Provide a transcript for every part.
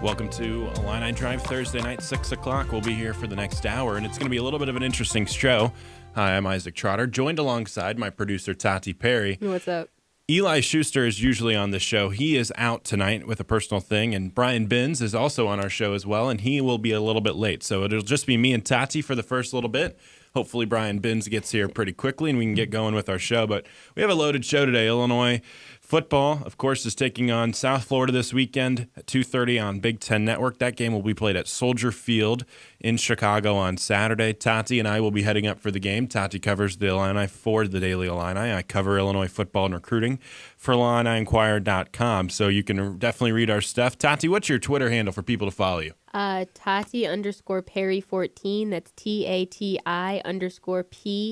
Welcome to Illini Drive Thursday night, 6 o'clock. We'll be here for the next hour, and it's going to be a little bit of an interesting show. Hi, I'm Isaac Trotter, joined alongside my producer, Tati Perry. What's up? Eli Schuster is usually on the show. He is out tonight with a personal thing, and Brian Binns is also on our show as well, and he will be a little bit late. So it'll just be me and Tati for the first little bit. Hopefully Brian Binns gets here pretty quickly and we can get going with our show. But we have a loaded show today. Illinois football, of course, is taking on South Florida this weekend at 2:30 on Big Ten Network. That game will be played at Soldier Field in Chicago on Saturday. Tati and I will be heading up for the game. Tati covers the Illini for the Daily Illini. I cover Illinois football and recruiting for IlliniInquirer.com. So you can definitely read our stuff. Tati, what's your Twitter handle for people to follow you? Tati_Perry 14. That's TATI_P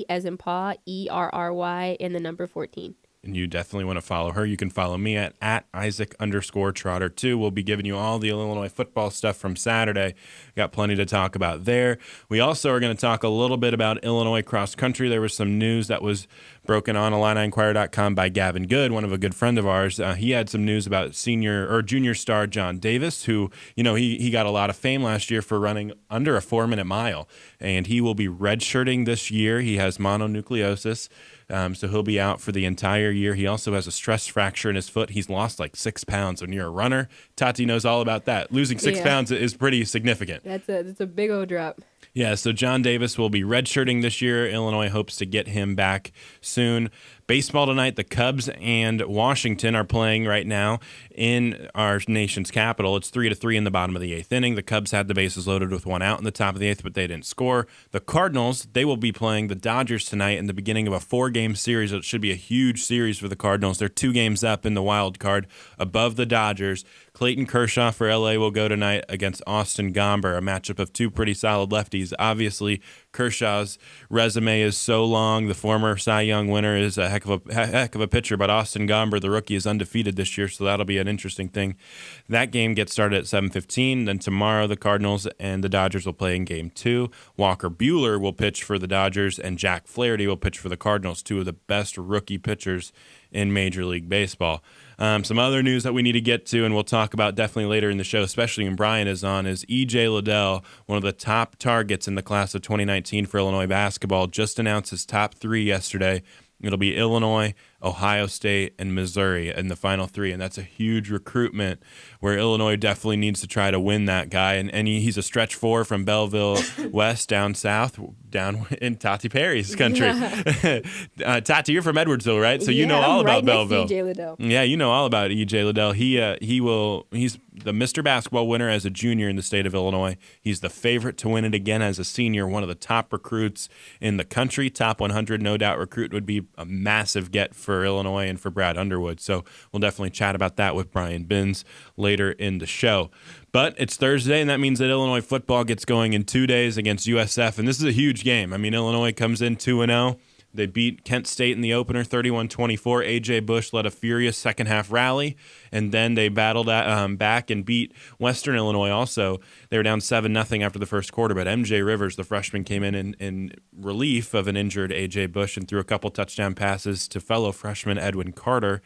as in paw, ERRY, and the number 14. And you definitely want to follow her. You can follow me at Isaac_Trotter 2. We'll be giving you all the Illinois football stuff from Saturday. Got plenty to talk about there. We also are going to talk a little bit about Illinois cross country. There was some news that was broken on IlliniInquirer.com by Gavin Good, one of a good friend of ours. He had some news about junior star John Davis, who, he got a lot of fame last year for running under a 4-minute mile. And he will be redshirting this year. He has mononucleosis. So he'll be out for the entire year. He also has a stress fracture in his foot. He's lost like 6 pounds when you're a runner. Tati knows all about that. Losing 6 pounds is pretty significant. That's a big old drop. Yeah, so John Davis will be redshirting this year. Illinois hopes to get him back soon. Baseball tonight, the Cubs and Washington are playing right now in our nation's capital. It's 3-3 in the bottom of the 8th inning. The Cubs had the bases loaded with one out in the top of the 8th, but they didn't score. The Cardinals, they will be playing the Dodgers tonight in the beginning of a 4-game series. It should be a huge series for the Cardinals. They're 2 games up in the wild card above the Dodgers. Clayton Kershaw for LA will go tonight against Austin Gomber, a matchup of 2 pretty solid lefties. Obviously, Kershaw's resume is so long. The former Cy Young winner is a heck of a pitcher, but Austin Gomber, the rookie, is undefeated this year, so that'll be an interesting thing. That game gets started at 7:15. Then tomorrow, the Cardinals and the Dodgers will play in Game 2. Walker Buehler will pitch for the Dodgers, and Jack Flaherty will pitch for the Cardinals, 2 of the best rookie pitchers in Major League Baseball. Some other news that we need to get to, and we'll talk about definitely later in the show, especially when Brian is on, is E.J. Liddell, one of the top targets in the class of 2019 for Illinois basketball, just announced his top 3 yesterday. It'll be Illinois, Ohio State, and Missouri in the final 3, and that's a huge recruitment where Illinois definitely needs to try to win that guy. And he's a stretch 4 from Belleville West down south, down in Tati Perry's country. Yeah. Tati, you're from Edwardsville, right? So you know all about Belleville. E.J. Liddell. Yeah, you know all about E.J. Liddell. He's the Mr. Basketball winner as a junior in the state of Illinois. He's the favorite to win it again as a senior, one of the top recruits in the country. Top 100, no doubt, recruit would be a massive get for Illinois and for Brad Underwood. So we'll definitely chat about that with Brian Binns later in the show. But it's Thursday, and that means that Illinois football gets going in 2 days against USF, and this is a huge game. I mean, Illinois comes in 2-0. They beat Kent State in the opener 31-24. A.J. Bush led a furious second-half rally, and then they battled back and beat Western Illinois also. They were down 7-0 after the first quarter, but M.J. Rivers, the freshman, came in relief of an injured A.J. Bush and threw a couple touchdown passes to fellow freshman Edwin Carter.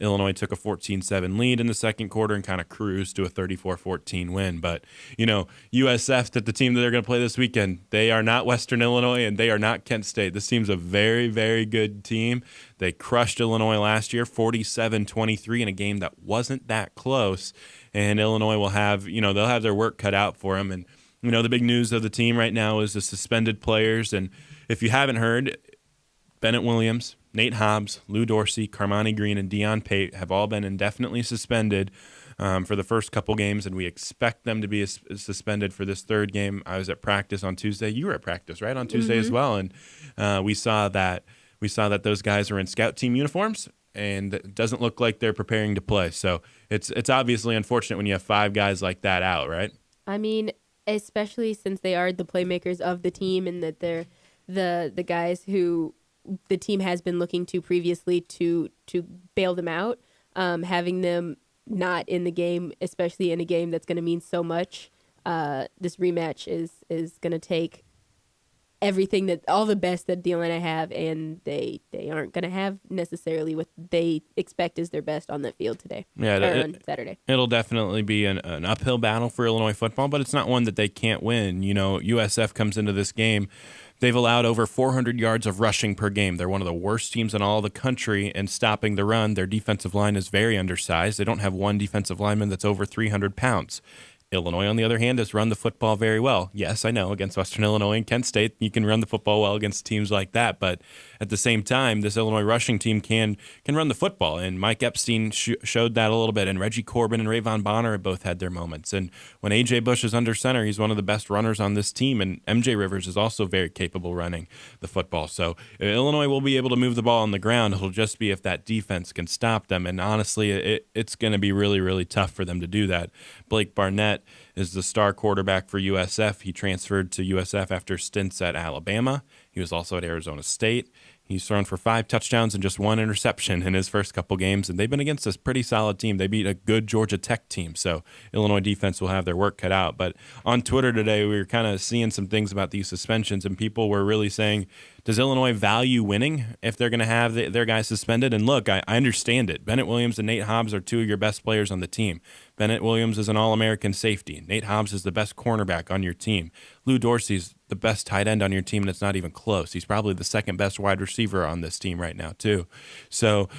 Illinois took a 14-7 lead in the second quarter and kind of cruised to a 34-14 win. But, USF, the team that they're going to play this weekend, they are not Western Illinois and they are not Kent State. This team's a very, very good team. They crushed Illinois last year, 47-23, in a game that wasn't that close. And Illinois will have, they'll have their work cut out for them. And, the big news of the team right now is the suspended players. And if you haven't heard, Bennett Williams, Nate Hobbs, Lou Dorsey, Carmani Green, and Dion Pate have all been indefinitely suspended for the first couple games, and we expect them to be suspended for this third game. I was at practice on Tuesday. You were at practice, right, on Tuesday as well, and we saw that those guys are in scout team uniforms, and it doesn't look like they're preparing to play. So it's obviously unfortunate when you have 5 guys like that out, right? I mean, especially since they are the playmakers of the team, and that they're the guys who the team has been looking to previously to bail them out, having them not in the game, especially in a game that's going to mean so much. This rematch is going to take everything that all the best that the Illini have, and they aren't going to have necessarily what they expect is their best on that field today. Yeah, on Saturday. It'll definitely be an uphill battle for Illinois football, but it's not one that they can't win. You know, USF comes into this game. They've allowed over 400 yards of rushing per game. They're one of the worst teams in all the country in stopping the run. Their defensive line is very undersized. They don't have one defensive lineman that's over 300 pounds. Illinois, on the other hand, has run the football very well. Yes, I know, against Western Illinois and Kent State, you can run the football well against teams like that. But at the same time, this Illinois rushing team can run the football. And Mike Epstein showed that a little bit. And Reggie Corbin and Rayvon Bonner have both had their moments. And when A.J. Bush is under center, he's one of the best runners on this team. And M.J. Rivers is also very capable running the football. So Illinois will be able to move the ball on the ground. It'll just be if that defense can stop them. And honestly, it's going to be really, really tough for them to do that. Blake Barnett is the star quarterback for USF. He transferred to USF after stints at Alabama. He was also at Arizona State. He's thrown for 5 touchdowns and just 1 interception in his first couple games, and they've been against a pretty solid team. They beat a good Georgia Tech team, so Illinois defense will have their work cut out. But on Twitter today, we were kind of seeing some things about these suspensions, and people were really saying, does Illinois value winning if they're going to have their guys suspended? And look, I understand it. Bennett Williams and Nate Hobbs are 2 of your best players on the team. Bennett Williams is an All-American safety. Nate Hobbs is the best cornerback on your team. Lou Dorsey's the best tight end on your team, and it's not even close. He's probably the second best wide receiver on this team right now, too. So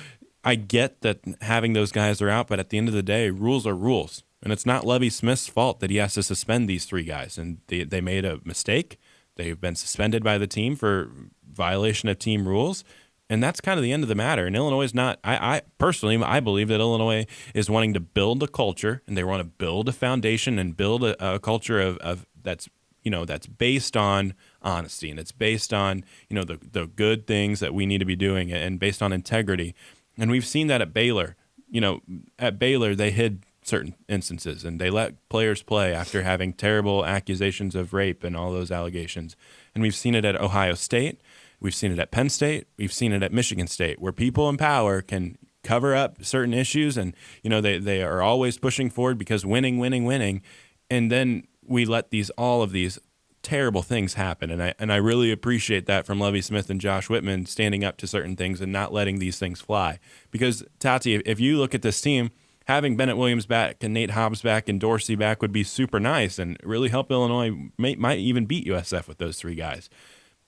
I get that having those guys are out, but at the end of the day, rules are rules. And it's not Lovie Smith's fault that he has to suspend these 3 guys. And they made a mistake. They've been suspended by the team for violation of team rules. And that's kind of the end of the matter. And Illinois is not, I personally believe that Illinois is wanting to build a culture, and they want to build a foundation and build a culture of that's, you know, that's based on honesty, and it's based on, you know, the good things that we need to be doing, and based on integrity. And we've seen that at Baylor. You know, at Baylor, they hid certain instances, and they let players play after having terrible accusations of rape and all those allegations. And we've seen it at Ohio State. We've seen it at Penn State. We've seen it at Michigan State, where people in power can cover up certain issues, and, you know, they are always pushing forward because winning. And then we let all of these terrible things happen. And I really appreciate that from Lovie Smith and Josh Whitman, standing up to certain things and not letting these things fly. Because, Tati, if you look at this team, having Bennett Williams back and Nate Hobbs back and Dorsey back would be super nice and really help Illinois, might even beat USF with those 3 guys.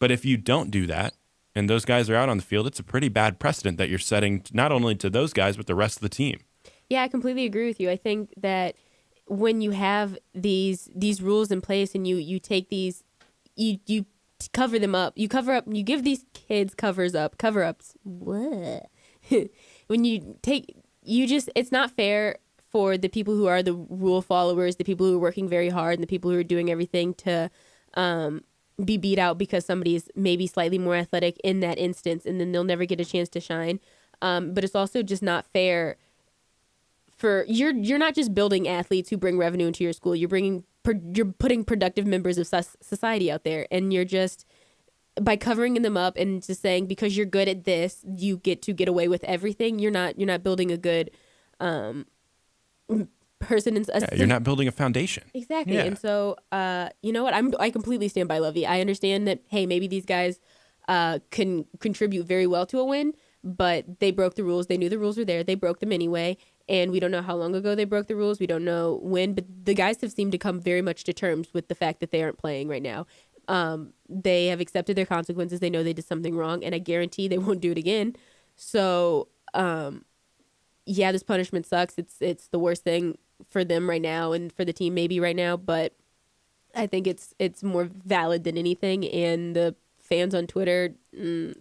But if you don't do that and those guys are out on the field, it's a pretty bad precedent that you're setting, not only to those guys, but the rest of the team. Yeah, I completely agree with you. I think that when you have these rules in place and you take these, you cover them up, you give these kids cover-ups. What? When it's not fair for the people who are the rule followers, the people who are working very hard, and the people who are doing everything to be beat out because somebody's maybe slightly more athletic in that instance, and then they'll never get a chance to shine. But it's also just not fair for you're not just building athletes who bring revenue into your school. You're putting productive members of society out there, and you're just, by covering them up and just saying because you're good at this, you get to get away with everything. You're not building a good person. You're not building a foundation. Exactly. Yeah. And so, you know what? I completely stand by Lovie. I understand that, hey, maybe these guys can contribute very well to a win, but they broke the rules. They knew the rules were there. They broke them anyway. And we don't know how long ago they broke the rules. We don't know when, but the guys have seemed to come very much to terms with the fact that they aren't playing right now. They have accepted their consequences. They know they did something wrong, and I guarantee they won't do it again. So, yeah, this punishment sucks. It's the worst thing for them right now and for the team maybe right now, but I think it's more valid than anything. And the fans on Twitter,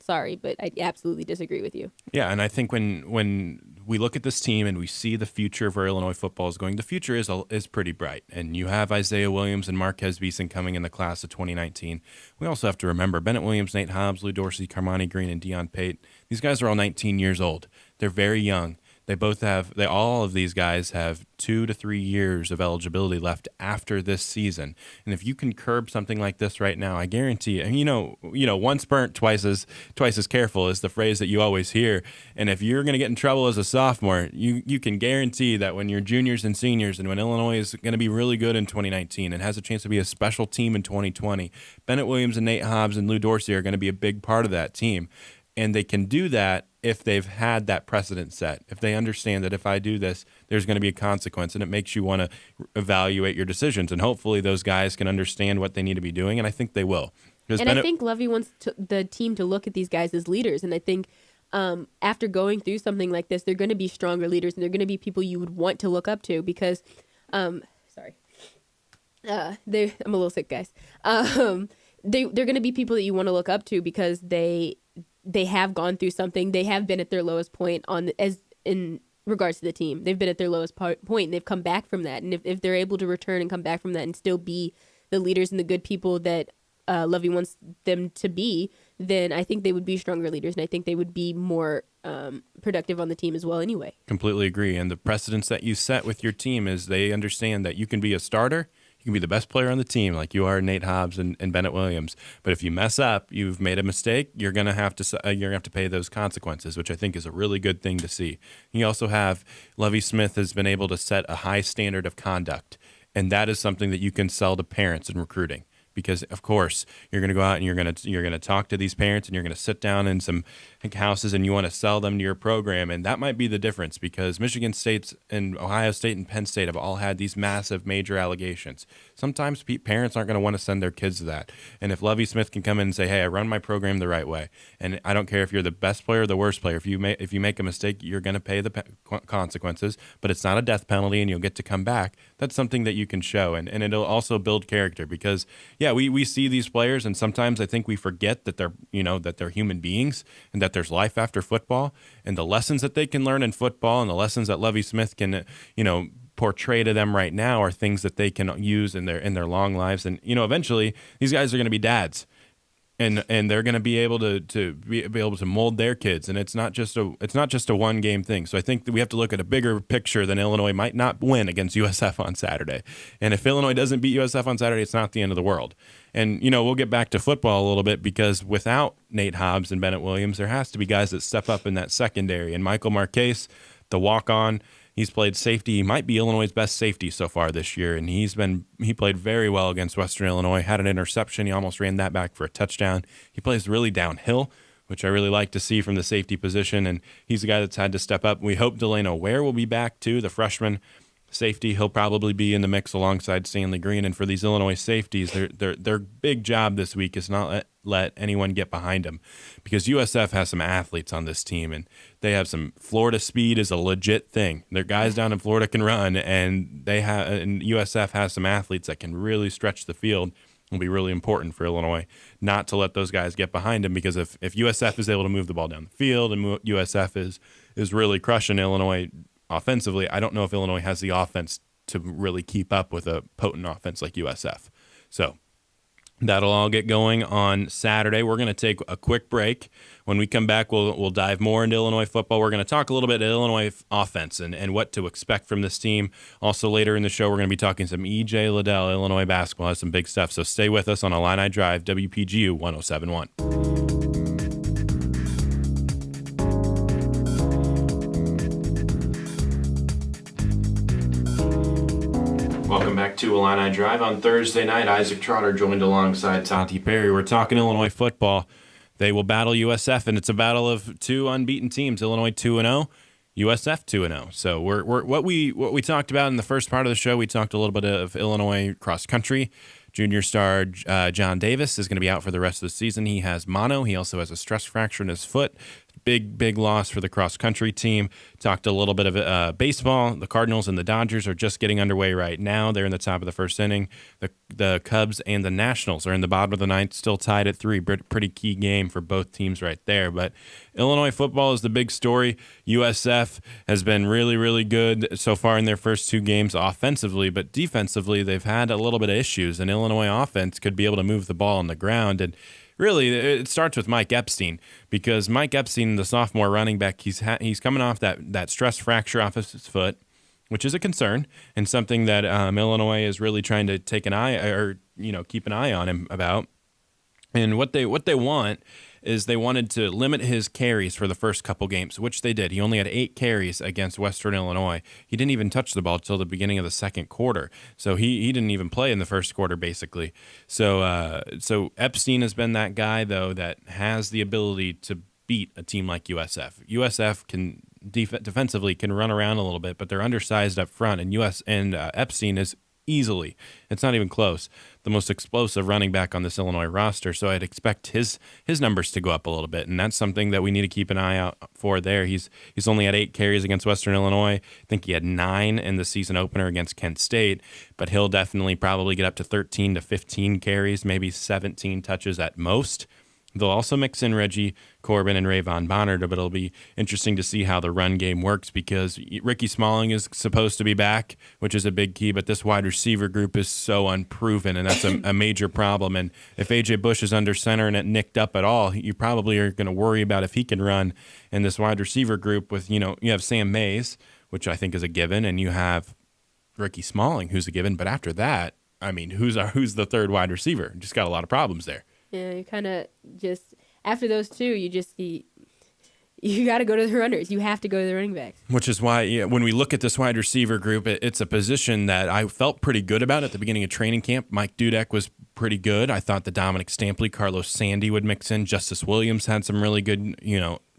sorry, but I absolutely disagree with you. Yeah, and I think when we look at this team and we see the future of where Illinois football is going, the future is pretty bright. And you have Isaiah Williams and Marquez Beeson coming in the class of 2019. We also have to remember Bennett Williams, Nate Hobbs, Lou Dorsey, Carmani Green, and Deion Pate. These guys are all 19 years old. They're very young. All of these guys have 2 to 3 years of eligibility left after this season. And if you can curb something like this right now, I guarantee once burnt, twice as careful is the phrase that you always hear. And if you're going to get in trouble as a sophomore, you can guarantee that when you're juniors and seniors, and when Illinois is going to be really good in 2019 and has a chance to be a special team in 2020, Bennett Williams and Nate Hobbs and Lou Dorsey are going to be a big part of that team. And they can do that if they've had that precedent set, if they understand that if I do this, there's going to be a consequence, and it makes you want to evaluate your decisions. And hopefully those guys can understand what they need to be doing, and I think they will. I think Lovey wants the team to look at these guys as leaders, and I think after going through something like this, they're going to be stronger leaders, and they're going to be people you would want to look up to because, I'm a little sick, guys. They're going to be people that you want to look up to because they have gone through something. They have been at their lowest point in regards to the team. They've been at their lowest point, and they've come back from that. And if they're able to return and come back from that and still be the leaders and the good people that Lovey wants them to be, then I think they would be stronger leaders, and I think they would be more productive on the team as well anyway. Completely agree. And the precedence that you set with your team is they understand that you can be a starter, you can be the best player on the team like you are Nate Hobbs and Bennett Williams. But if you mess up, you've made a mistake, you're going to have to pay those consequences, which I think is a really good thing to see. You also have Lovie Smith has been able to set a high standard of conduct, and that is something that you can sell to parents in recruiting. Because of course you're going to go out and you're going to talk to these parents, and you're going to sit down in some houses, and you want to sell them to your program, and that might be the difference. Because Michigan State and Ohio State and Penn State have all had these massive major allegations. Sometimes parents aren't going to want to send their kids to that. And if Lovie Smith can come in and say, "Hey, I run my program the right way, and I don't care if you're the best player or the worst player. If you make a mistake, you're going to pay the consequences, but it's not a death penalty, and you'll get to come back." That's something that you can show, and it'll also build character. Because we see these players, and sometimes I think we forget that they're human beings and that there's life after football, and the lessons that they can learn in football and the lessons that Lovie Smith can portray to them right now are things that they can use in their long lives. And eventually these guys are going to be dads. And they're going to be able to mold their kids, and it's not just a one game thing. So I think that we have to look at a bigger picture than Illinois might not win against USF on Saturday. And if Illinois doesn't beat USF on Saturday, it's not the end of the world. And we'll get back to football a little bit, because without Nate Hobbs and Bennett Williams, there has to be guys that step up in that secondary. And Michael Marquez, the walk-on, he's played safety. He might be Illinois' best safety so far this year, and he played very well against Western Illinois. Had an interception. He almost ran that back for a touchdown. He plays really downhill, which I really like to see from the safety position, and he's a guy that's had to step up. We hope Delano Ware will be back too, the freshman safety. He'll probably be in the mix alongside Stanley Green. And for these Illinois safeties, their big job this week is not let anyone get behind them, because USF has some athletes on this team, and they have some Florida speed is a legit thing. Their guys down in Florida can run, and USF has some athletes that can really stretch the field. It'll be really important for Illinois not to let those guys get behind them, because if USF is able to move the ball down the field and USF is really crushing Illinois offensively, I don't know if Illinois has the offense to really keep up with a potent offense like USF. So that'll all get going on Saturday. We're going to take a quick break. When we come back, we'll dive more into Illinois football. We're going to talk a little bit Illinois offense and what to expect from this team. Also, later in the show, we're going to be talking some E.J. Liddell. Illinois basketball has some big stuff. So stay with us on Illini Drive, WPGU 1071. Welcome back to Illini Drive. On Thursday night, Isaac Trotter joined alongside Tati Perry. We're talking Illinois football. They will battle USF, and it's a battle of two unbeaten teams, Illinois 2-0, USF 2-0. So we're what we talked about in the first part of the show, we talked a little bit of Illinois cross country. Junior star John Davis is going to be out for the rest of the season. He has mono. He also has a stress fracture in his foot. Big loss for the cross-country team. Talked a little bit of baseball. The Cardinals and the Dodgers are just getting underway right now. They're in the top of the first inning. The Cubs and the Nationals are in the bottom of the ninth, still tied at 3. Pretty key game for both teams right there. But Illinois football is the big story. USF has been really, really good so far in their first 2 games offensively, but defensively they've had a little bit of issues, and Illinois offense could be able to move the ball on the ground. And really, it starts with Mike Epstein, because Mike Epstein, the sophomore running back, he's coming off that stress fracture off of his foot, which is a concern and something that Illinois is really trying to take an eye, or keep an eye on him about. And what they want is they wanted to limit his carries for the first couple games, which they did. He only had 8 carries against Western Illinois. He didn't even touch the ball until the beginning of the second quarter. So he didn't even play in the first quarter, basically. So Epstein has been that guy, though, that has the ability to beat a team like USF. USF can defensively can run around a little bit, but they're undersized up front, and Epstein is easily, it's not even close, the most explosive running back on this Illinois roster. So I'd expect his numbers to go up a little bit, and that's something that we need to keep an eye out for there. He's only had 8 carries against Western Illinois. I think he had 9 in the season opener against Kent State, but he'll definitely probably get up to 13 to 15 carries, maybe 17 touches at most. They'll also mix in Reggie Corbin and Rayvon Bonner, but it'll be interesting to see how the run game works, because Ricky Smalling is supposed to be back, which is a big key, but this wide receiver group is so unproven, and that's a major problem. And if A.J. Bush is under center and it nicked up at all, you probably are going to worry about if he can run in this wide receiver group with, you have Sam Mays, which I think is a given, and you have Ricky Smalling, who's a given. But after that, I mean, who's the third wide receiver? Just got a lot of problems there. Yeah, you kind of just, after those two, you got to go to the runners. You have to go to the running backs. Which is why, when we look at this wide receiver group, it's a position that I felt pretty good about at the beginning of training camp. Mike Dudek was pretty good. I thought the Dominic Stampley, Carlos Sandy would mix in. Justice Williams had some really good,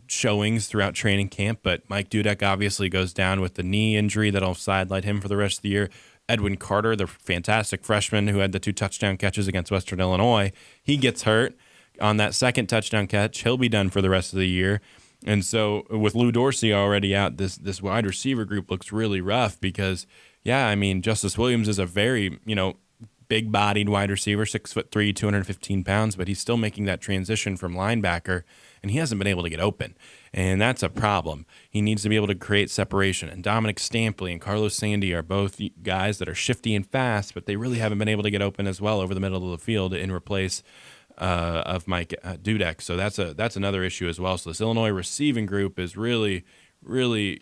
showings throughout training camp, but Mike Dudek obviously goes down with the knee injury that'll sidelight him for the rest of the year. Edwin Carter, the fantastic freshman who had the 2 touchdown catches against Western Illinois, he gets hurt on that second touchdown catch. He'll be done for the rest of the year. And so with Lou Dorsey already out, this wide receiver group looks really rough because, Justice Williams is a very, big-bodied wide receiver, 6'3", 215 pounds, but he's still making that transition from linebacker, and he hasn't been able to get open. And that's a problem. He needs to be able to create separation. And Dominic Stampley and Carlos Sandy are both guys that are shifty and fast, but they really haven't been able to get open as well over the middle of the field in replace of Mike Dudek. So that's another issue as well. So this Illinois receiving group is really,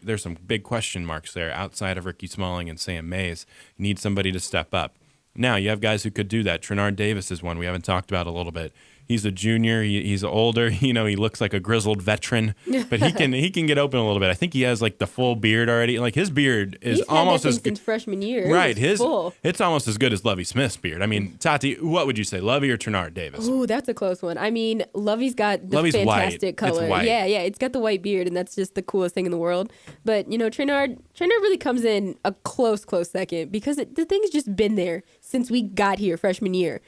there's some big question marks there outside of Ricky Smalling and Sam Mays. You need somebody to step up. Now, you have guys who could do that. Trenard Davis is one we haven't talked about a little bit. He's a junior. He's older. He looks like a grizzled veteran, but he can get open a little bit. I think he has like the full beard already. Like his beard is almost as good since freshman year. Right, it's almost as good as Lovie Smith's beard. I mean, Tati, what would you say, Lovie or Trenard Davis? Ooh, that's a close one. I mean, Lovie's got the fantastic color. It's white. Yeah, it's got the white beard, and that's just the coolest thing in the world. But Trenard really comes in a close second because the thing's just been there since we got here freshman year.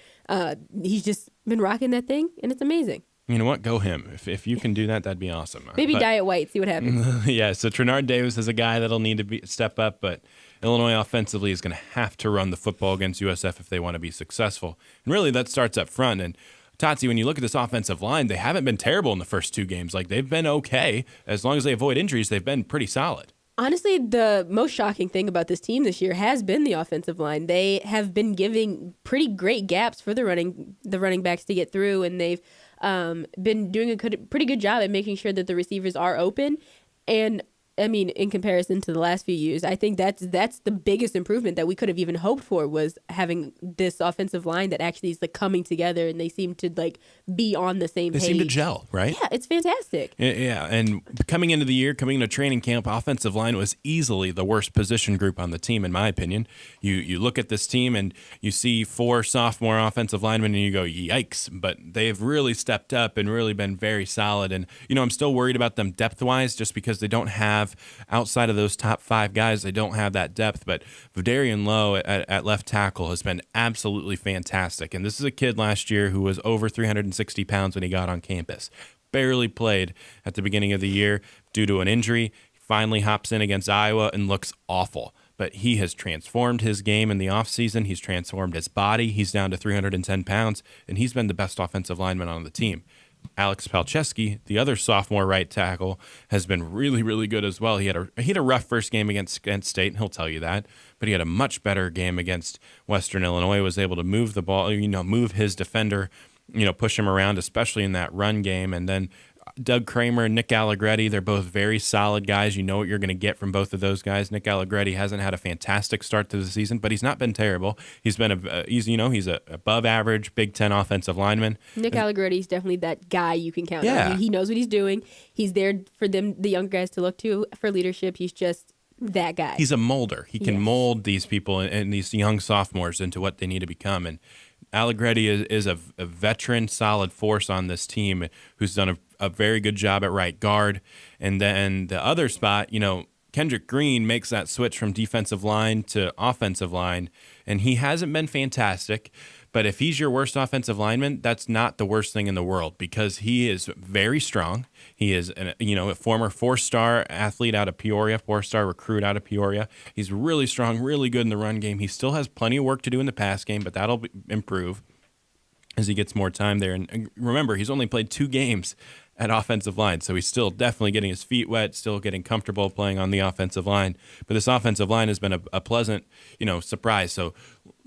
He's just been rocking that thing, and it's amazing. You know what? Go him. If you can do that, that'd be awesome. Maybe dye it white, see what happens. Yeah, so Trenard Davis is a guy that'll need to step up, but Illinois offensively is going to have to run the football against USF if they want to be successful. And really, that starts up front. And Tati, when you look at this offensive line, they haven't been terrible in the first 2 games. Like, they've been okay. As long as they avoid injuries, they've been pretty solid. Honestly, the most shocking thing about this team this year has been the offensive line. They have been giving pretty great gaps for the running backs to get through, and they've been doing a pretty good job at making sure that the receivers are open. And in comparison to the last few years, I think that's the biggest improvement that we could have even hoped for, was having this offensive line that actually is coming together, and they seem to be on the same page. They seem to gel, right? Yeah, it's fantastic. Yeah, and coming into the year, coming into training camp, offensive line was easily the worst position group on the team, in my opinion. You look at this team and you see 4 sophomore offensive linemen and you go, yikes, but they've really stepped up and really been very solid. And, I'm still worried about them depth-wise just because they don't have, outside of those top 5 guys, they don't have that depth. But Vidarian Lowe at left tackle has been absolutely fantastic. And this is a kid last year who was over 360 pounds when he got on campus. Barely played at the beginning of the year due to an injury. He finally hops in against Iowa and looks awful. But he has transformed his game in the offseason. He's transformed his body. He's down to 310 pounds, and he's been the best offensive lineman on the team. Alex Palczewski, the other sophomore right tackle, has been really, really good as well. He had a rough first game against Kent State, and he'll tell you that. But he had a much better game against Western Illinois. Was able to move the ball, move his defender push him around, especially in that run game. And then Doug Kramer and Nick Allegretti, they're both very solid guys. You know what you're going to get from both of those guys. Nick Allegretti hasn't had a fantastic start to the season, but he's not been terrible. He's a above average Big Ten offensive lineman. Nick Allegretti is definitely that guy you can count Yeah. on. He knows what he's doing. He's there for the young guys to look to for leadership. He's just that guy. He's a molder. He can Yes. mold these people and these young sophomores into what they need to become. And Allegretti is a veteran, solid force on this team who's done a very good job at right guard. And then the other spot, Kendrick Green makes that switch from defensive line to offensive line, and he hasn't been fantastic. But if he's your worst offensive lineman, that's not the worst thing in the world because he is very strong. He is a former 4-star athlete out of Peoria, 4-star recruit out of Peoria. He's really strong, really good in the run game. He still has plenty of work to do in the pass game, but that'll improve as he gets more time there. And remember, he's only played 2 games at offensive line, so he's still definitely getting his feet wet, still getting comfortable playing on the offensive line. But this offensive line has been a pleasant, surprise. So,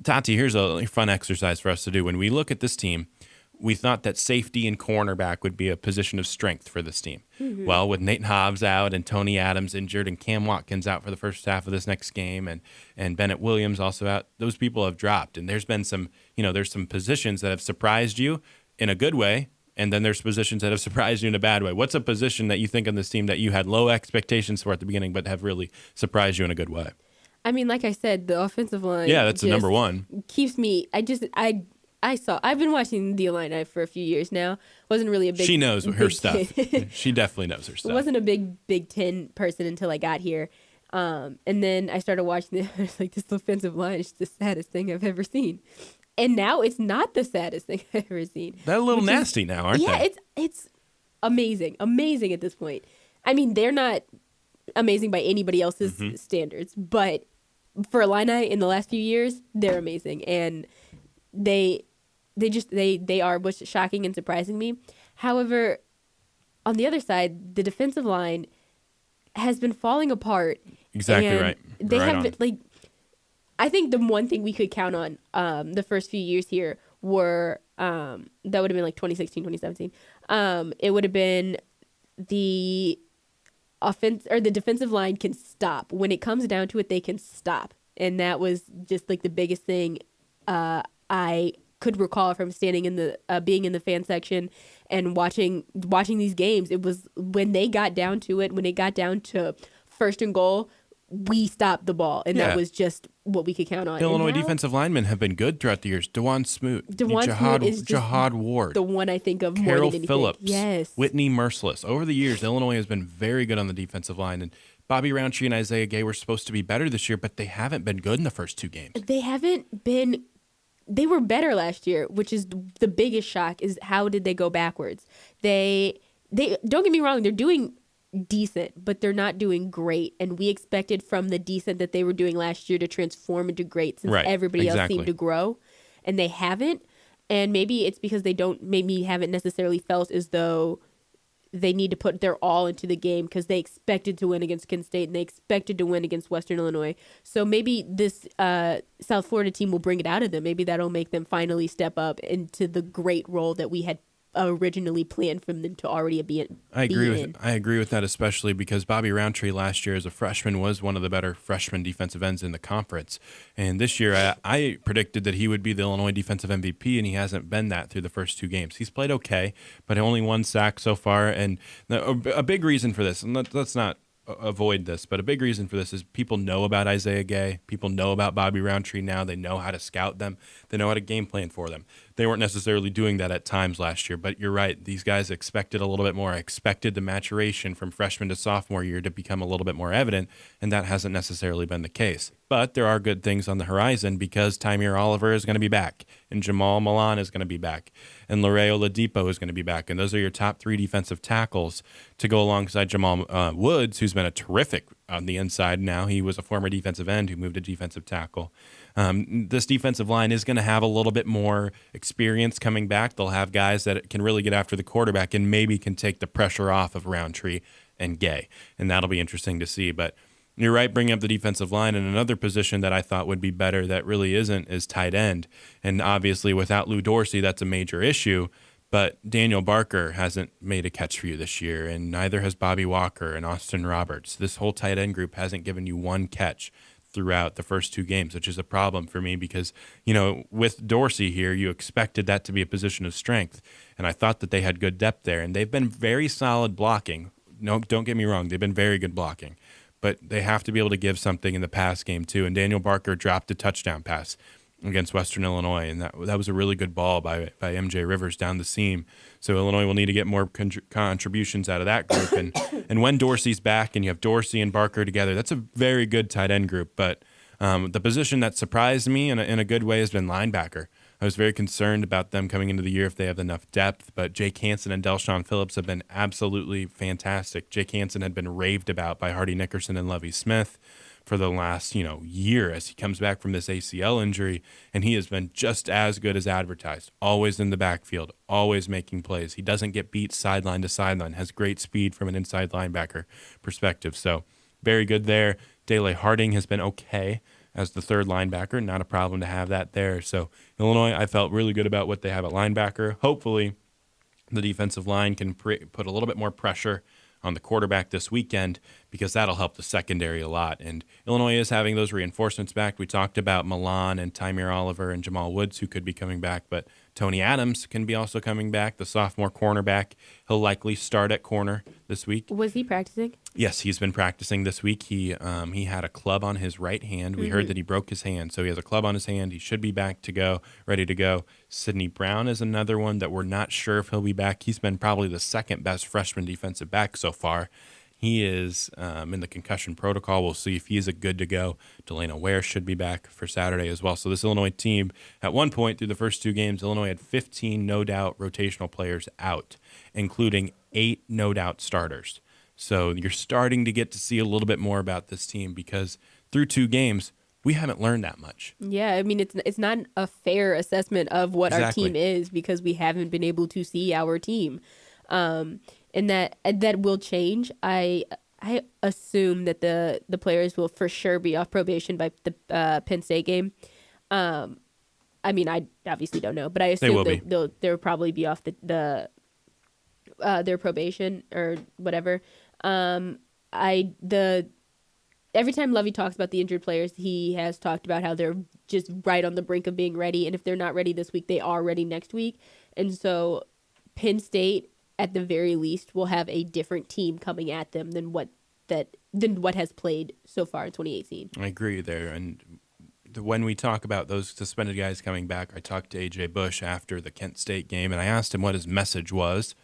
Tati, here's a fun exercise for us to do. When we look at this team, we thought that safety and cornerback would be a position of strength for this team. Mm-hmm. Well, with Nate Hobbs out and Tony Adams injured and Cam Watkins out for the first half of this next game and Bennett Williams also out, those people have dropped. And there's been some, there's some positions that have surprised you in a good way, and then there's positions that have surprised you in a bad way. What's a position that you think on this team that you had low expectations for at the beginning but have really surprised you in a good way? I mean, like I said, the offensive line. Yeah, that's the number one. Keeps me. I've been watching the Illini for a few years now. Wasn't really a big. She knows her stuff. She definitely knows her stuff. Wasn't a Big Ten person until I got here, and then I started watching it. I was like, this offensive line is the saddest thing I've ever seen. And now it's not the saddest thing I've ever seen. They're a little nasty now, aren't they? Yeah, it's amazing at this point. I mean, they're not amazing by anybody else's standards, but for Illini in the last few years, they're amazing, and they are what's shocking and surprising me. However, on the other side, the defensive line has been falling apart. Exactly right. They have been, I think the one thing we could count on the first few years here were that would have been 2016, 2017. It would have been the offense or the defensive line can stop. When it comes down to it, they can stop. And that was just the biggest thing I could recall from standing in the being in the fan section and watching these games. It was when they got down to it, when it got down to first and goal, we stopped the ball, and that was just what we could count on. Illinois defensive linemen have been good throughout the years. Dewan Smoot, Jahad Ward, the one I think of Carol more than anything. Phillips, yes, Whitney Merciless. Over the years, Illinois has been very good on the defensive line, and Bobby Roundtree and Isaiah Gay were supposed to be better this year, but they haven't been good in the first 2 games. They haven't been. They were better last year, which is the biggest shock. Is how did they go backwards? They don't get me wrong. They're doing decent, but they're not doing great. And we expected from the decent that they were doing last year to transform into great since everybody else seemed to grow. And they haven't. And maybe it's because maybe haven't necessarily felt as though they need to put their all into the game because they expected to win against Kent State and they expected to win against Western Illinois. So maybe this South Florida team will bring it out of them. Maybe that'll make them finally step up into the great role that we had originally planned for them to already be in. I agree with that, especially because Bobby Roundtree last year as a freshman was one of the better freshman defensive ends in the conference. And this year I predicted that he would be the Illinois defensive MVP, and he hasn't been that through the first 2 games. He's played okay, but only 1 sack so far. And a big reason for this, and let's not avoid this, but a big reason for this is people know about Isaiah Gay. People know about Bobby Roundtree now. They know how to scout them. They know how to game plan for them. They weren't necessarily doing that at times last year, but you're right. These guys expected a little bit more. I expected the maturation from freshman to sophomore year to become a little bit more evident, and that hasn't necessarily been the case. But there are good things on the horizon because Tymir Oliver is going to be back, and Jamal Milan is going to be back, and Loreo Ladipo is going to be back, and those are your top 3 defensive tackles to go alongside Jamal Woods, who's been a terrific on the inside now. He was a former defensive end who moved to defensive tackle. This defensive line is going to have a little bit more experience coming back. They'll have guys that can really get after the quarterback and maybe can take the pressure off of Roundtree and Gay, and that'll be interesting to see. But You're right, bringing up the defensive line, and another position that I thought would be better that really isn't is tight end. And obviously, without Lou Dorsey, that's a major issue. But Daniel Barker hasn't made a catch for you this year, and neither has Bobby Walker and Austin Roberts. This whole tight end group hasn't given you one catch throughout the first 2 games, which is a problem for me because, with Dorsey here, you expected that to be a position of strength. And I thought that they had good depth there, and they've been very solid blocking. No, don't get me wrong. They've been very good blocking. But they have to be able to give something in the pass game, too. And Daniel Barker dropped a touchdown pass against Western Illinois, and that was a really good ball by MJ Rivers down the seam. So Illinois will need to get more contributions out of that group. And when Dorsey's back and you have Dorsey and Barker together, that's a very good tight end group. But the position that surprised me in a good way has been linebacker. I was very concerned about them coming into the year if they have enough depth, but Jake Hansen and Delshawn Phillips have been absolutely fantastic. Jake Hansen had been raved about by Hardy Nickerson and Lovie Smith for the last, year as he comes back from this ACL injury, and he has been just as good as advertised, always in the backfield, always making plays. He doesn't get beat sideline to sideline, has great speed from an inside linebacker perspective, so very good there. Dele Harding has been okay as the third linebacker, not a problem to have that there. So Illinois, I felt really good about what they have at linebacker. Hopefully the defensive line can put a little bit more pressure on the quarterback this weekend because that'll help the secondary a lot. And Illinois is having those reinforcements back. We talked about Milan and Tymir Oliver and Jamal Woods who could be coming back, but Tony Adams can be also coming back, the sophomore cornerback. He'll likely start at corner this week. Was he practicing? Yes, he's been practicing this week. He had a club on his right hand. We heard that he broke his hand, so he has a club on his hand. He should be back to go, ready to go. Sidney Brown is another one that we're not sure if he'll be back. He's been probably the second best freshman defensive back so far. He is in the concussion protocol. We'll see if he's a good to go. Delano Ware should be back for Saturday as well. So this Illinois team, at one point through the first 2 games, Illinois had 15 no-doubt rotational players out, including 8 no-doubt starters. So you're starting to get to see a little bit more about this team because through 2 games, we haven't learned that much. Yeah, I mean, it's not a fair assessment of what our team is because we haven't been able to see our team. And that will change. I assume that the players will for sure be off probation by the Penn State game. I mean, I obviously don't know, but I assume they'll probably be off their probation or whatever. Every time Lovie talks about the injured players, he has talked about how they're just right on the brink of being ready, and if they're not ready this week, they are ready next week. And so Penn State, at the very least, will have a different team coming at them than what has played so far in 2018. I agree there. And when we talk about those suspended guys coming back, I talked to A.J. Bush after the Kent State game, and I asked him what his message was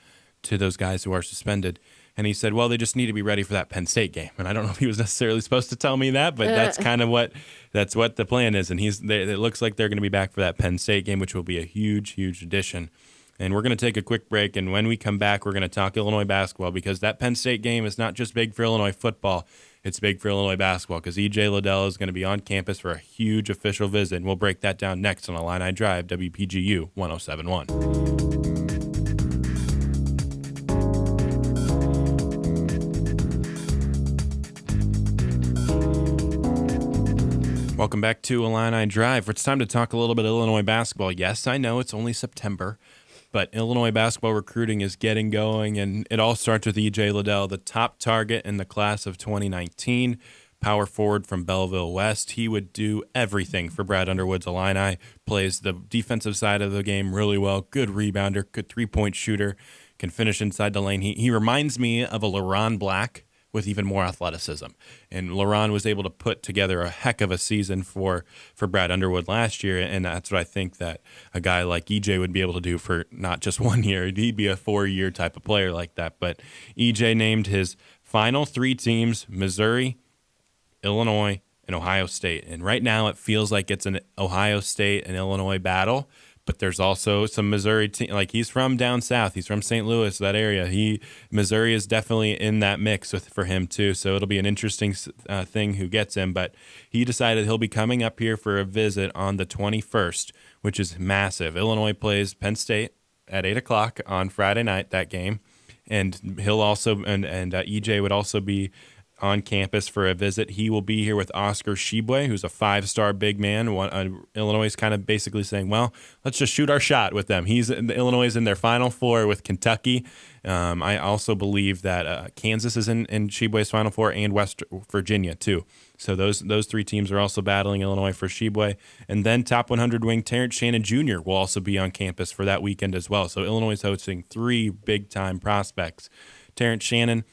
to those guys who are suspended. And he said, well, they just need to be ready for that Penn State game. And I don't know if he was necessarily supposed to tell me that, but that's kind of what the plan is. And it looks like they're going to be back for that Penn State game, which will be a huge, huge addition. And we're going to take a quick break, and when we come back, we're going to talk Illinois basketball because that Penn State game is not just big for Illinois football, it's big for Illinois basketball because E.J. Liddell is going to be on campus for a huge official visit, and we'll break that down next on Illini Drive, WPGU 107.1. Welcome back to Illini Drive. It's time to talk a little bit of Illinois basketball. Yes, I know it's only September, but Illinois basketball recruiting is getting going, and it all starts with E.J. Liddell, the top target in the class of 2019, power forward from Belleville West. He would do everything for Brad Underwood's Illini, plays the defensive side of the game really well, good rebounder, good three-point shooter, can finish inside the lane. He reminds me of a LaRon Black with even more athleticism. And LaRon was able to put together a heck of a season for Brad Underwood last year, and that's what I think that a guy like EJ would be able to do for not just 1 year. He'd be a 4-year type of player like that. But EJ named his final 3 teams, Missouri, Illinois, and Ohio State. And right now it feels like it's an Ohio State and Illinois battle. But there's also some Missouri team. Like, he's from down south. He's from St. Louis, that area. Missouri is definitely in that mix for him too. So it'll be an interesting thing who gets him. But he decided he'll be coming up here for a visit on the 21st, which is massive. Illinois plays Penn State at 8:00 on Friday night, that game, and he'll also and EJ would also be on campus for a visit. He will be here with Oscar Shibwe, who's a 5-star big man. Illinois is kind of basically saying, well, let's just shoot our shot with them. Illinois is in their Final Four with Kentucky. I also believe that Kansas is in Shibwe's Final Four, and West Virginia too. So those 3 teams are also battling Illinois for Shibwe. And then top 100 wing Terrence Shannon Jr. will also be on campus for that weekend as well. So Illinois is hosting 3 big-time prospects. Terrence Shannon,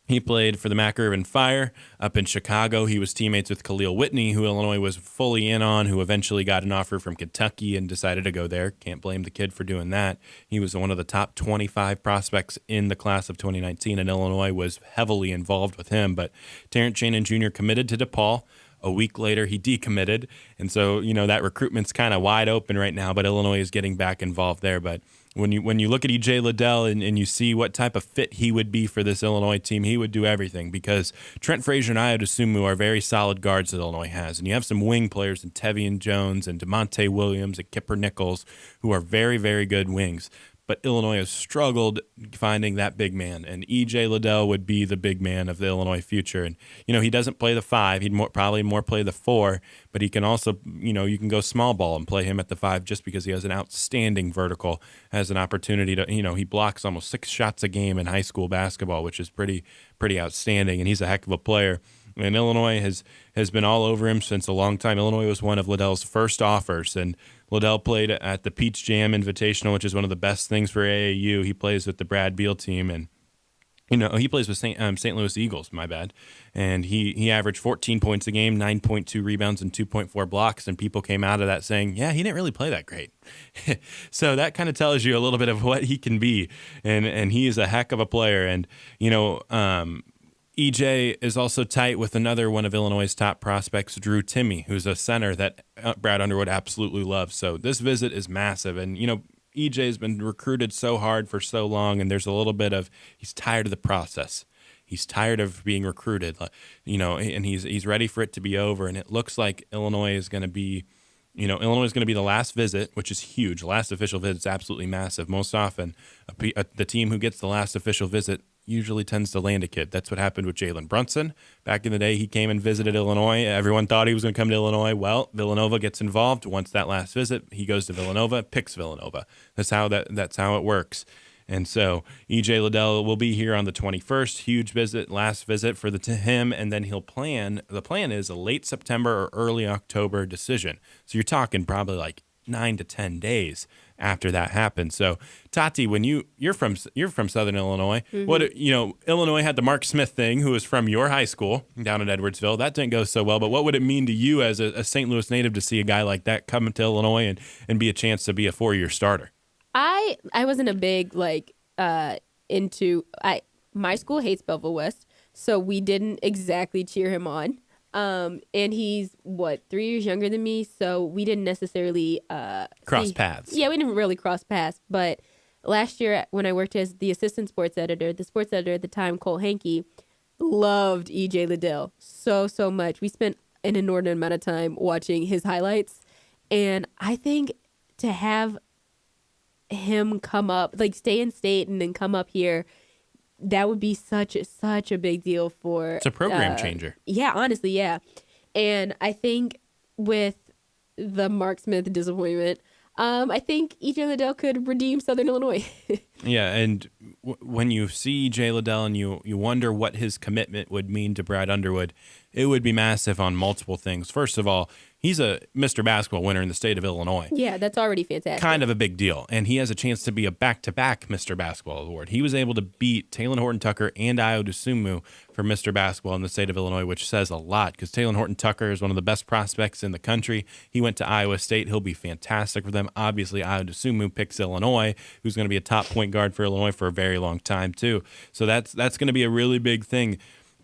he played for the Mac Irvin Fire up in Chicago. He was teammates with Khalil Whitney, who Illinois was fully in on, who eventually got an offer from Kentucky and decided to go there. Can't blame the kid for doing that. He was one of the top 25 prospects in the class of 2019, and Illinois was heavily involved with him. But Terrence Shannon Jr. committed to DePaul. A week later, he decommitted. And so, that recruitment's kind of wide open right now, but Illinois is getting back involved there. But when you look at E.J. Liddell and you see what type of fit he would be for this Illinois team, he would do everything, because Trent Frazier and Ayo Dosunmu are very solid guards that Illinois has. And you have some wing players in Tevian Jones and DeMonte Williams and Kipper Nichols, who are very, very good wings. But Illinois has struggled finding that big man, and E.J. Liddell would be the big man of the Illinois future. And, he doesn't play the 5. He'd probably more play the 4, but he can also, you can go small ball and play him at the 5 just because he has an outstanding vertical, has an opportunity to, he blocks almost 6 shots a game in high school basketball, which is pretty outstanding, and he's a heck of a player. And Illinois has been all over him since a long time. Illinois was one of Liddell's first offers, and Liddell played at the Peach Jam Invitational, which is one of the best things for AAU. He plays with the Brad Beal team, and he plays with St. Louis Eagles, my bad. And he averaged 14 points a game, 9.2 rebounds, and 2.4 blocks, and people came out of that saying, yeah, he didn't really play that great. So that kind of tells you a little bit of what he can be, and he is a heck of a player. And, EJ is also tight with another one of Illinois' top prospects, Drew Timme, who's a center that Brad Underwood absolutely loves. So this visit is massive. And, EJ has been recruited so hard for so long, and there's a little bit of he's tired of the process. He's tired of being recruited, and he's ready for it to be over. And it looks like Illinois is going to be the last visit, which is huge. The last official visit is absolutely massive. Most often, the team who gets the last official visit usually tends to land a kid. That's what happened with Jalen Brunson. Back in the day, he came and visited Illinois. Everyone thought he was going to come to Illinois. Well, Villanova gets involved. Once that last visit, he goes to Villanova, picks Villanova. That's how it works. And so E.J. Liddell will be here on the 21st. Huge visit, last visit for him, and then the plan is a late September or early October decision. So you're talking probably like 9 to 10 days after that happens. So Tati, when you're from Southern Illinois, Illinois had the Mark Smith thing, who was from your high school down in Edwardsville. That didn't go so well, but what would it mean to you as a St. Louis native to see a guy like that come to Illinois and be a chance to be a 4-year starter? I wasn't a big my school hates Belleville West, so we didn't exactly cheer him on. And he's 3 years younger than me, so we didn't necessarily cross paths. Yeah, we didn't really cross paths. But last year, when I worked as the assistant sports editor, the sports editor at the time, Cole Hankey, loved E.J. Liddell so much. We spent an inordinate amount of time watching his highlights, and I think to have him come up, stay in state and then come up here, that would be such a big deal for... It's a program changer. Yeah, honestly, yeah. And I think with the Mark Smith disappointment, I think E.J. Liddell could redeem Southern Illinois. Yeah, and when you see E.J. Liddell and you wonder what his commitment would mean to Brad Underwood, it would be massive on multiple things. First of all, he's a Mr. Basketball winner in the state of Illinois. Yeah, that's already fantastic. Kind of a big deal. And he has a chance to be a back-to-back Mr. Basketball award. He was able to beat Taylor Horton-Tucker and Ayo Dosunmu for Mr. Basketball in the state of Illinois, which says a lot because Taylor Horton-Tucker is one of the best prospects in the country. He went to Iowa State. He'll be fantastic for them. Obviously, Ayo Dosunmu picks Illinois, who's going to be a top point guard for Illinois for a very long time, too. So that's going to be a really big thing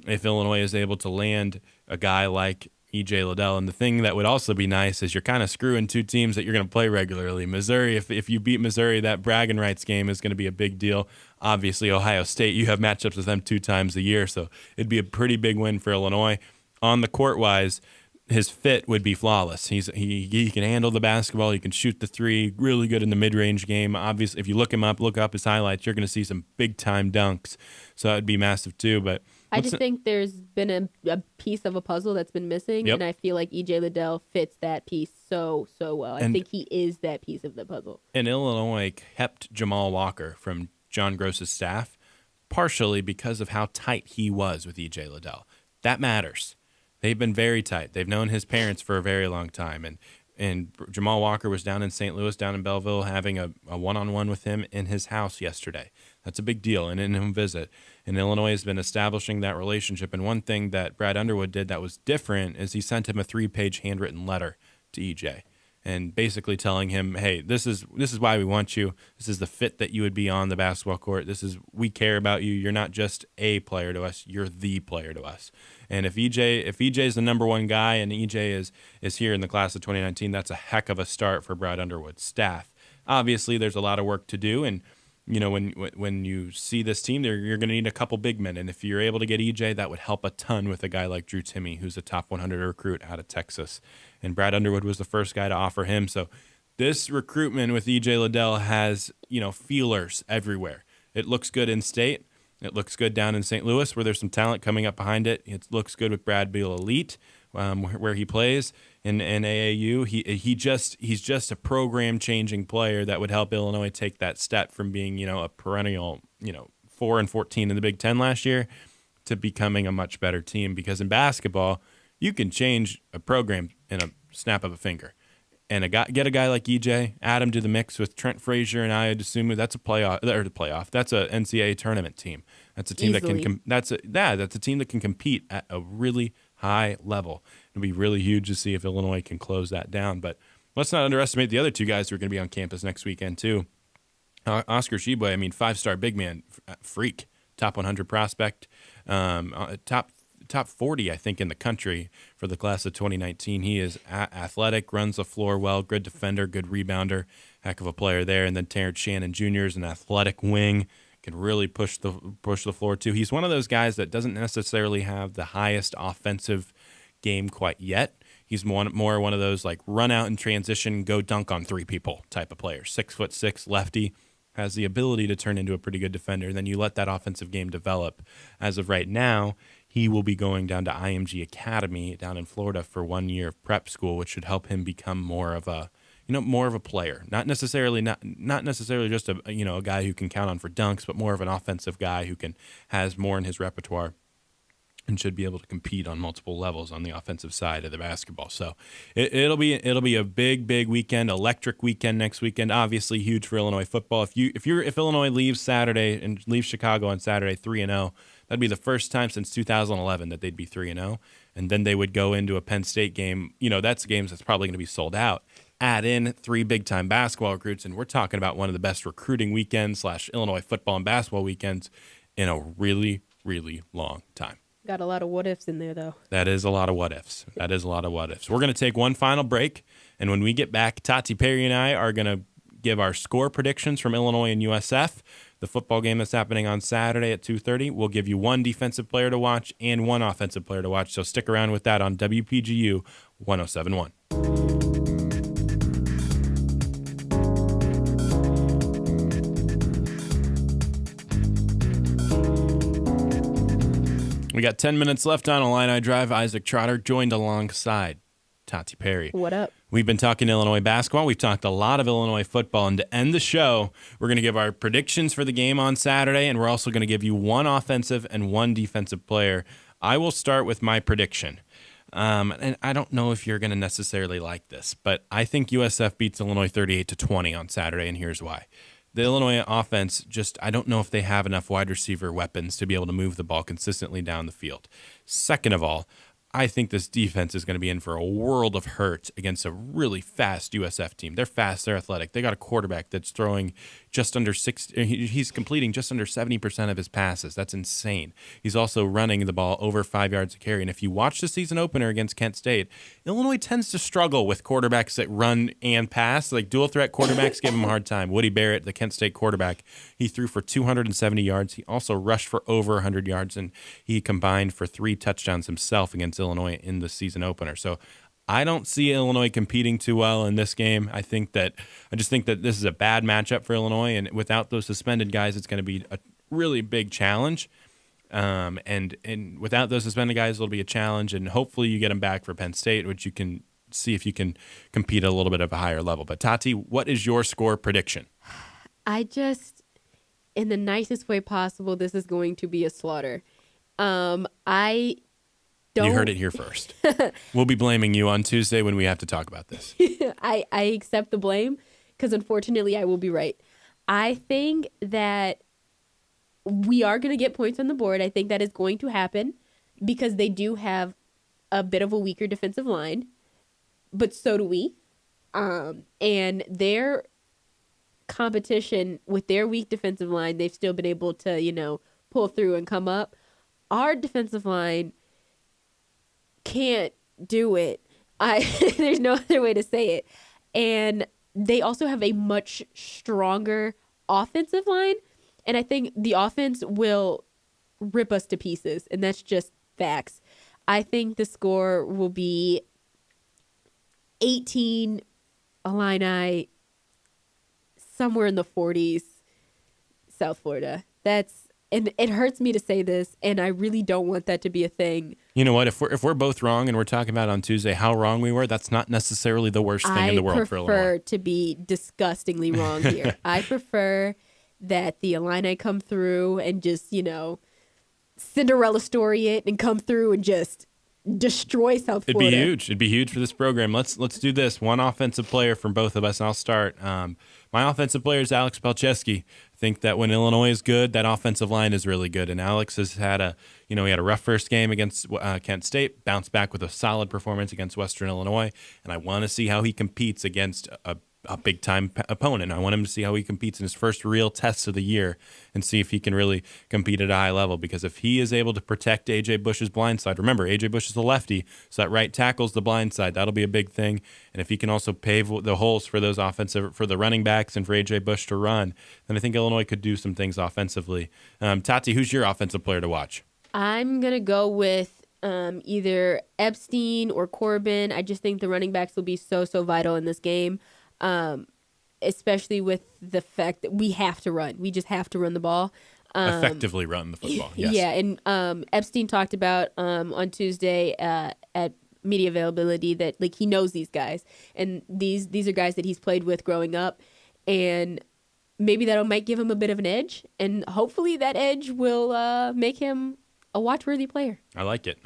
if Illinois is able to land a guy like E.J. Liddell. And the thing that would also be nice is you're kind of screwing 2 teams that you're going to play regularly. Missouri, if you beat Missouri, that bragging rights game is going to be a big deal. Obviously, Ohio State, you have matchups with them 2 times a year, so it'd be a pretty big win for Illinois. On the court-wise, his fit would be flawless. He can handle the basketball. He can shoot the three. Really good in the mid-range game. Obviously, if you look up his highlights, you're going to see some big-time dunks. So that would be massive too. But I just think there's been a piece of a puzzle that's been missing, Yep. and I feel like EJ Liddell fits that piece so well. I think he is that piece of the puzzle. And Illinois kept Jamal Walker from John Gross's staff partially because of how tight he was with EJ Liddell. That matters. They've been very tight. They've known his parents for a very long time. And Jamal Walker was down in St. Louis, down in Belleville, having a one-on-one with him in his house yesterday. That's a big deal, an in-home visit. And Illinois has been establishing that relationship. And one thing that Brad Underwood did that was different is he sent him a 3-page handwritten letter to EJ. And basically telling him, hey, this is why we want you. This is the fit that you would be on the basketball court. We care about you. You're not just a player to us. You're the player to us. And if EJ is the number one guy and EJ is here in the class of 2019, that's a heck of a start for Brad Underwood's staff. Obviously, there's a lot of work to do, and when you see this team, you're going to need a couple big men. And if you're able to get EJ, that would help a ton with a guy like Drew Timme, who's a top 100 recruit out of Texas. And Brad Underwood was the first guy to offer him. So this recruitment with EJ Liddell has, feelers everywhere. It looks good in state. It looks good down in St. Louis, where there's some talent coming up behind it. It looks good with Brad Beal Elite, where he plays in AAU. He's just a program-changing player that would help Illinois take that step from being, a perennial, 4-14 in the Big Ten last year to becoming a much better team. Because in basketball, you can change a program in a snap of a finger. And get a guy like EJ, add him to the mix with Trent Frazier and Aya DeSumo. That's a playoff. That's a NCAA tournament team. That's a team Easily. that's a team that can compete at a really high level. It'll be really huge to see if Illinois can close that down. But let's not underestimate the other two guys who are going to be on campus next weekend too. Oscar Tshiebwe, 5-star big man, freak, top 100 prospect, top 40, I think, in the country for the class of 2019. He is athletic, runs the floor well, good defender, good rebounder, heck of a player there. And then Terrence Shannon Jr. is an athletic wing, can really push the floor too. He's one of those guys that doesn't necessarily have the highest offensive game quite yet. He's more one of those like run out and transition, go dunk on three people type of player. 6'6", lefty. Has the ability to turn into a pretty good defender. And then you let that offensive game develop. As of right now, he will be going down to IMG Academy down in Florida for 1 year of prep school, which should help him become more of a player. Not necessarily just a guy who can count on for dunks, but more of an offensive guy who has more in his repertoire and should be able to compete on multiple levels on the offensive side of the basketball. So it'll be a big weekend, electric weekend next weekend. Obviously huge for Illinois football. If Illinois leaves Saturday and leaves Chicago on Saturday 3-0, that'd be the first time since 2011 that they'd be 3-0, and then they would go into a Penn State game. That's games that's probably going to be sold out. Add in 3 big-time basketball recruits, and we're talking about one of the best recruiting weekends / Illinois football and basketball weekends in a really, really long time. Got a lot of what ifs in there, though. That is a lot of what ifs. We're going to take one final break, and when we get back, Tati Perry and I are going to give our score predictions from Illinois and USF. The football game that's happening on Saturday at 2:30. We'll give you one defensive player to watch and one offensive player to watch, so stick around with that on WPGU 107.1. We got 10 minutes left on Illini Drive. Isaac Trotter joined alongside Tati Perry. What up? We've been talking Illinois basketball. We've talked a lot of Illinois football. And to end the show, we're going to give our predictions for the game on Saturday, and we're also going to give you one offensive and one defensive player. I will start with my prediction. And I don't know if you're going to necessarily like this, but I think USF beats Illinois 38-20 on Saturday, and here's why. The Illinois offense, I don't know if they have enough wide receiver weapons to be able to move the ball consistently down the field. Second of all, I think this defense is going to be in for a world of hurt against a really fast USF team. They're fast, they're athletic. They got a quarterback that's throwing, just under he's completing just under 70% of his passes. That's insane. He's also running the ball over 5 yards a carry. And if you watch the season opener against Kent State, Illinois tends to struggle with quarterbacks that run and pass. Like dual threat quarterbacks give him a hard time. Woody Barrett, the Kent State quarterback, he threw for 270 yards. He also rushed for over 100 yards, and he combined for 3 touchdowns himself against Illinois in the season opener. So I don't see Illinois competing too well in this game. I just think that this is a bad matchup for Illinois, and without those suspended guys, it's going to be a really big challenge. And without those suspended guys, it'll be a challenge, and hopefully you get them back for Penn State, which you can see if you can compete at a little bit of a higher level. But Tati, what is your score prediction? In the nicest way possible, this is going to be a slaughter. You heard it here first. We'll be blaming you on Tuesday when we have to talk about this. I accept the blame because unfortunately I will be right. I think that we are going to get points on the board. I think that is going to happen because they do have a bit of a weaker defensive line, but so do we. And their competition with their weak defensive line, they've still been able to, pull through and come up. Our defensive line can't do it. There's no other way to say it. And they also have a much stronger offensive line. And I think the offense will rip us to pieces. And that's just facts. I think the score will be 18 Illini, somewhere in the 40s, South Florida. And it hurts me to say this, and I really don't want that to be a thing. You know what? If we're both wrong, and we're talking about on Tuesday how wrong we were, that's not necessarily the worst thing in the world for Illinois. I prefer to be disgustingly wrong here. I prefer that the Illini come through and just, Cinderella story it and come through and just destroy South Florida. It'd be huge. It'd be huge for this program. Let's do this. One offensive player from both of us. I'll start. My offensive player is Alex Palczewski. I think that when Illinois is good, that offensive line is really good. And Alex has had he had a rough first game against Kent State, bounced back with a solid performance against Western Illinois. And I want to see how he competes against a big-time opponent. I want him to see how he competes in his first real test of the year and see if he can really compete at a high level. Because if he is able to protect A.J. Bush's blind side, remember, A.J. Bush is a lefty, so that right tackles the blind side. That'll be a big thing. And if he can also pave the holes for for the running backs and for A.J. Bush to run, then I think Illinois could do some things offensively. Tati, who's your offensive player to watch? I'm going to go with either Epstein or Corbin. I just think the running backs will be so vital in this game. Especially with the fact that we have to run. We just have to run the ball. Effectively run the football, yes. Yeah, and Epstein talked about on Tuesday at media availability that he knows these guys. And these are guys that he's played with growing up. And maybe might give him a bit of an edge. And hopefully that edge will make him a watch-worthy player. I like it.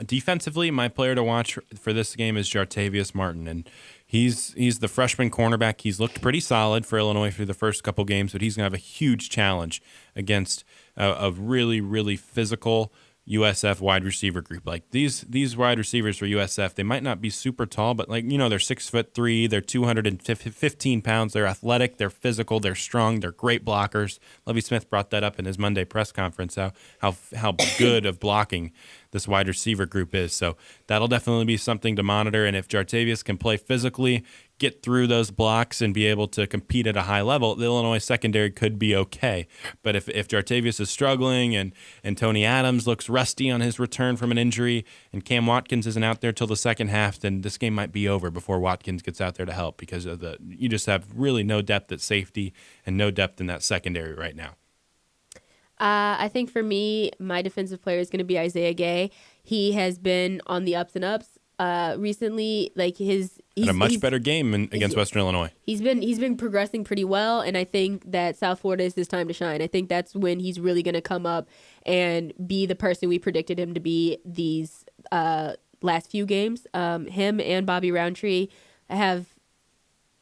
Defensively, my player to watch for this game is Jartavius Martin. And he's the freshman cornerback. He's looked pretty solid for Illinois through the first couple games, but he's going to have a huge challenge against a really, really physical USF wide receiver group. Like these wide receivers for USF, they might not be super tall, but they're 6'3", they're 215 pounds, they're athletic, they're physical, they're strong, they're great blockers. Lovie Smith brought that up in his Monday press conference, how good of blocking this wide receiver group is. So that'll definitely be something to monitor. And if Jartavius can play physically, get through those blocks and be able to compete at a high level, the Illinois secondary could be okay. But if Jartavius is struggling and Tony Adams looks rusty on his return from an injury and Cam Watkins isn't out there till the second half, then this game might be over before Watkins gets out there to help because you just have really no depth at safety and no depth in that secondary right now. I think for me, my defensive player is going to be Isaiah Gay. He has been on the ups and ups recently. He's had a much better game against Western Illinois. He's been progressing pretty well, and I think that South Florida is his time to shine. I think that's when he's really going to come up and be the person we predicted him to be these last few games. Him and Bobby Roundtree have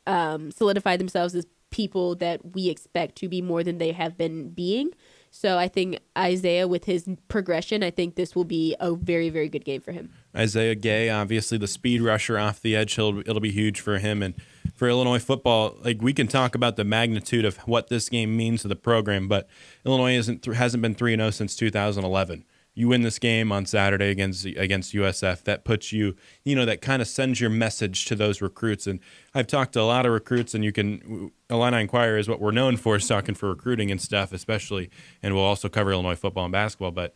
solidified themselves as people that we expect to be more than they have been being. So I think Isaiah, with his progression, I think this will be a very, very good game for him. Isaiah Gay, obviously the speed rusher off the edge, it'll be huge for him. And for Illinois football. Like, we can talk about the magnitude of what this game means to the program, but Illinois hasn't been 3-0 since 2011. You win this game on Saturday against USF. That puts you, that kind of sends your message to those recruits. And I've talked to a lot of recruits, and Illini Inquirer is what we're known for, is talking for recruiting and stuff, especially. And we'll also cover Illinois football and basketball. But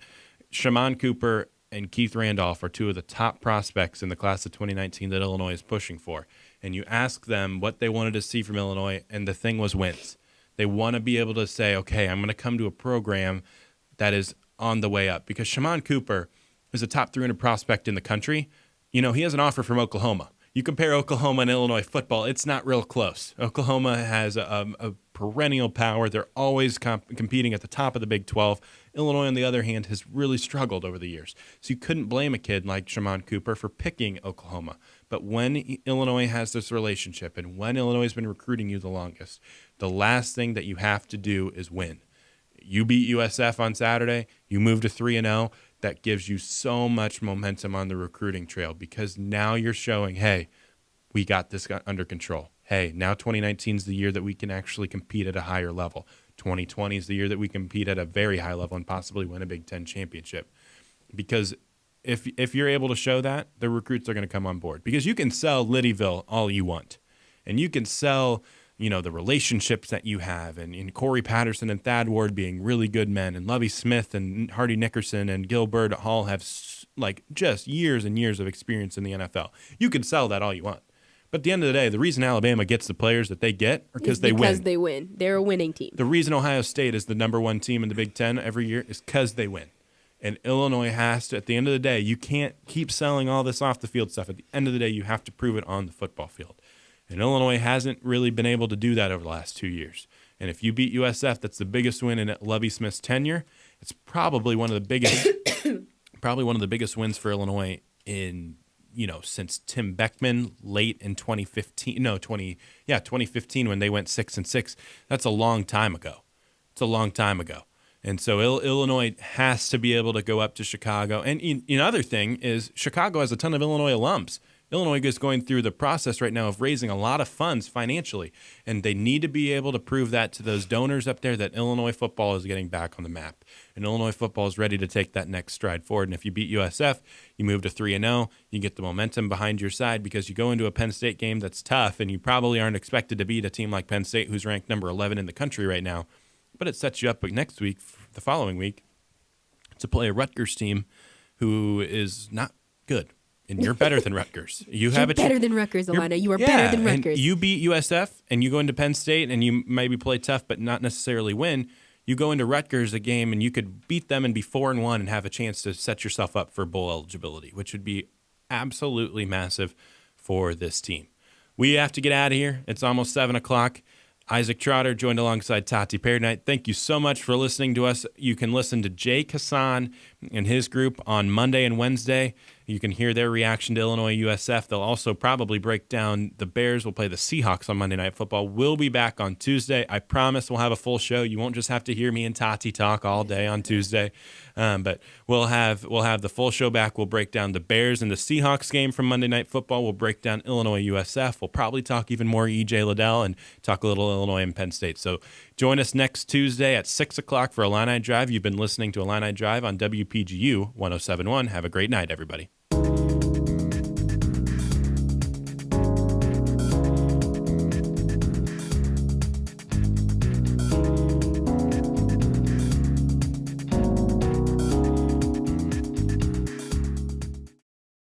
Shaman Cooper and Keith Randolph are two of the top prospects in the class of 2019 that Illinois is pushing for. And you ask them what they wanted to see from Illinois, and the thing was wins. They want to be able to say, okay, I'm going to come to a program that is on the way up, because Shaman Cooper is a top 300 prospect in the country. He has an offer from Oklahoma. You compare Oklahoma and Illinois football, it's not real close. Oklahoma has a perennial power. They're always competing at the top of the Big 12. Illinois, on the other hand, has really struggled over the years. So you couldn't blame a kid like Shaman Cooper for picking Oklahoma. But when Illinois has this relationship, and when Illinois has been recruiting you the longest, the last thing that you have to do is win. You beat USF on Saturday, you move to 3-0. That gives you so much momentum on the recruiting trail, because now you're showing, hey, we got this under control. Hey, now 2019 is the year that we can actually compete at a higher level. 2020 is the year that we compete at a very high level and possibly win a Big Ten championship. Because if you're able to show that, the recruits are going to come on board. Because you can sell Liddyville all you want, and you can sell the relationships that you have, and Corey Patterson and Thad Ward being really good men, and Lovie Smith and Hardy Nickerson and Gilbert all have just years and years of experience in the NFL. You can sell that all you want. But at the end of the day, the reason Alabama gets the players that they get are because they win. Because they win. They're a winning team. The reason Ohio State is the number one team in the Big Ten every year is because they win. And Illinois has to, at the end of the day, you can't keep selling all this off the field stuff. At the end of the day, you have to prove it on the football field. And Illinois hasn't really been able to do that over the last 2 years. And if you beat USF, that's the biggest win in Lovie Smith's tenure. It's probably one of the biggest, wins for Illinois since Tim Beckman late in 2015. 2015 when they went 6-6. That's a long time ago. And so Illinois has to be able to go up to Chicago. And another thing is Chicago has a ton of Illinois alums. Illinois is going through the process right now of raising a lot of funds financially, and they need to be able to prove that to those donors up there that Illinois football is getting back on the map. And Illinois football is ready to take that next stride forward. And if you beat USF, you move to 3-0, you get the momentum behind your side, because you go into a Penn State game that's tough, and you probably aren't expected to beat a team like Penn State, who's ranked number 11 in the country right now. But it sets you up next week, the following week, to play a Rutgers team who is not good. And you're better than Rutgers. You're better than Rutgers, Alana. You are better than Rutgers. And you beat USF, and you go into Penn State, and you maybe play tough but not necessarily win. You go into Rutgers, a game, and you could beat them and be 4-1 and have a chance to set yourself up for bowl eligibility, which would be absolutely massive for this team. We have to get out of here. It's almost 7 o'clock. Isaac Trotter joined alongside Tati Perry tonight. Thank you so much for listening to us. You can listen to Jake Hassan and his group on Monday and Wednesday. You can hear their reaction to Illinois USF. They'll also probably break down the Bears. Will play the Seahawks on Monday Night Football. We'll be back on Tuesday. I promise we'll have a full show. You won't just have to hear me and Tati talk all day on Tuesday. But we'll have the full show back. We'll break down the Bears and the Seahawks game from Monday Night Football. We'll break down Illinois USF. We'll probably talk even more E.J. Liddell and talk a little Illinois and Penn State. So join us next Tuesday at 6 o'clock for Illini Drive. You've been listening to Illini Drive on WPGU 107.1. Have a great night, everybody.